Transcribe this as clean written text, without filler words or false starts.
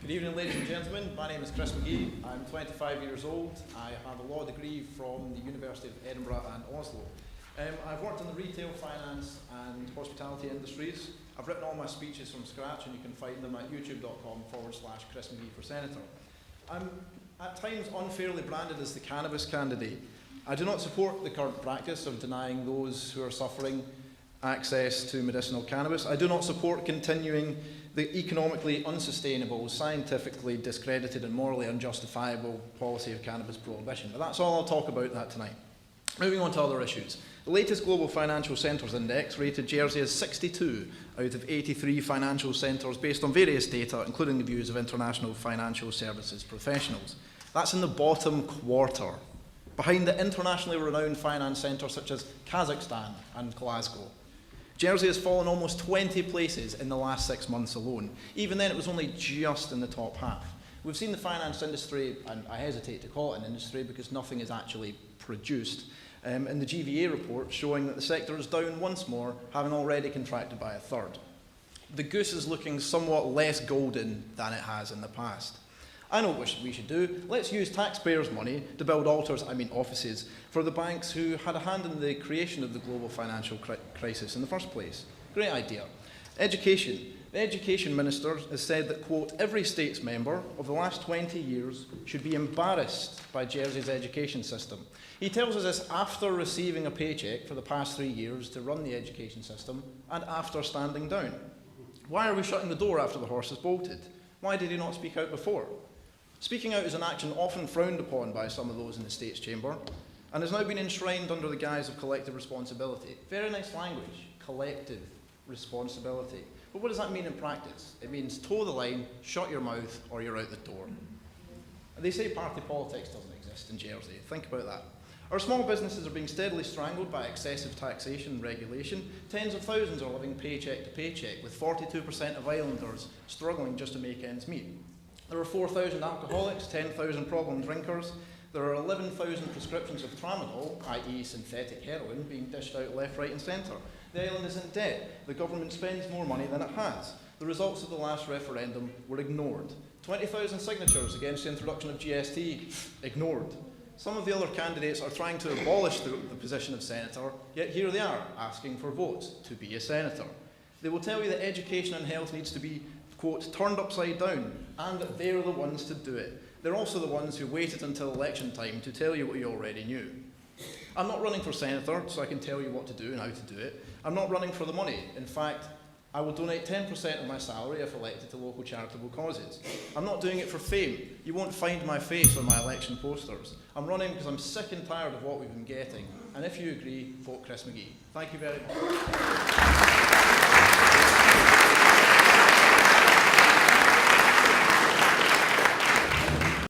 Good evening, ladies and gentlemen. My name is Chris Magee. I'm 25 years old. I have a law degree from the University of Edinburgh and Oslo. I've worked in the retail, finance and hospitality industries. I've written all my speeches from scratch, and you can find them at youtube.com/chrismageeforsenator. I'm at times unfairly branded as the cannabis candidate. I do not support the current practice of denying those who are suffering access to medicinal cannabis. I do not support continuing the economically unsustainable, scientifically discredited and morally unjustifiable policy of cannabis prohibition. But that's all I'll talk about that tonight. Moving on to other issues. The latest Global Financial Centres Index rated Jersey as 62 out of 83 financial centres based on various data, including the views of international financial services professionals. That's in the bottom quarter, behind the internationally renowned finance centres such as Kazakhstan and Glasgow. Jersey has fallen almost 20 places in the last 6 months alone. Even then, it was only just in the top half. We've seen the finance industry, and I hesitate to call it an industry because nothing is actually produced, in the GVA report showing that the sector is down once more, having already contracted by a third. The goose is looking somewhat less golden than it has in the past. I know what we should do. Let's use taxpayers' money to build offices, for the banks who had a hand in the creation of the global financial crisis in the first place. Great idea. Education. The Education Minister has said that, quote, every state's member of the last 20 years should be embarrassed by Jersey's education system. He tells us this after receiving a paycheck for the past 3 years to run the education system and after standing down. Why are we shutting the door after the horse has bolted? Why did he not speak out before? Speaking out is an action often frowned upon by some of those in the State's Chamber and has now been enshrined under the guise of collective responsibility. Very nice language, collective responsibility. But what does that mean in practice? It means toe the line, shut your mouth, or you're out the door. They say party politics doesn't exist in Jersey. Think about that. Our small businesses are being steadily strangled by excessive taxation and regulation. Tens of thousands are living paycheck to paycheck, with 42% of islanders struggling just to make ends meet. There are 4,000 alcoholics, 10,000 problem drinkers. There are 11,000 prescriptions of tramadol, i.e. synthetic heroin, being dished out left, right and centre. The island is in debt. The government spends more money than it has. The results of the last referendum were ignored. 20,000 signatures against the introduction of GST, ignored. Some of the other candidates are trying to abolish the position of senator, yet here they are, asking for votes to be a senator. They will tell you that education and health needs to be, quote, turned upside down, and that they're the ones to do it. They're also the ones who waited until election time to tell you what you already knew. I'm not running for senator, so I can tell you what to do and how to do it. I'm not running for the money. In fact, I will donate 10% of my salary if elected to local charitable causes. I'm not doing it for fame. You won't find my face on my election posters. I'm running because I'm sick and tired of what we've been getting. And if you agree, vote Chris Magee. Thank you very much.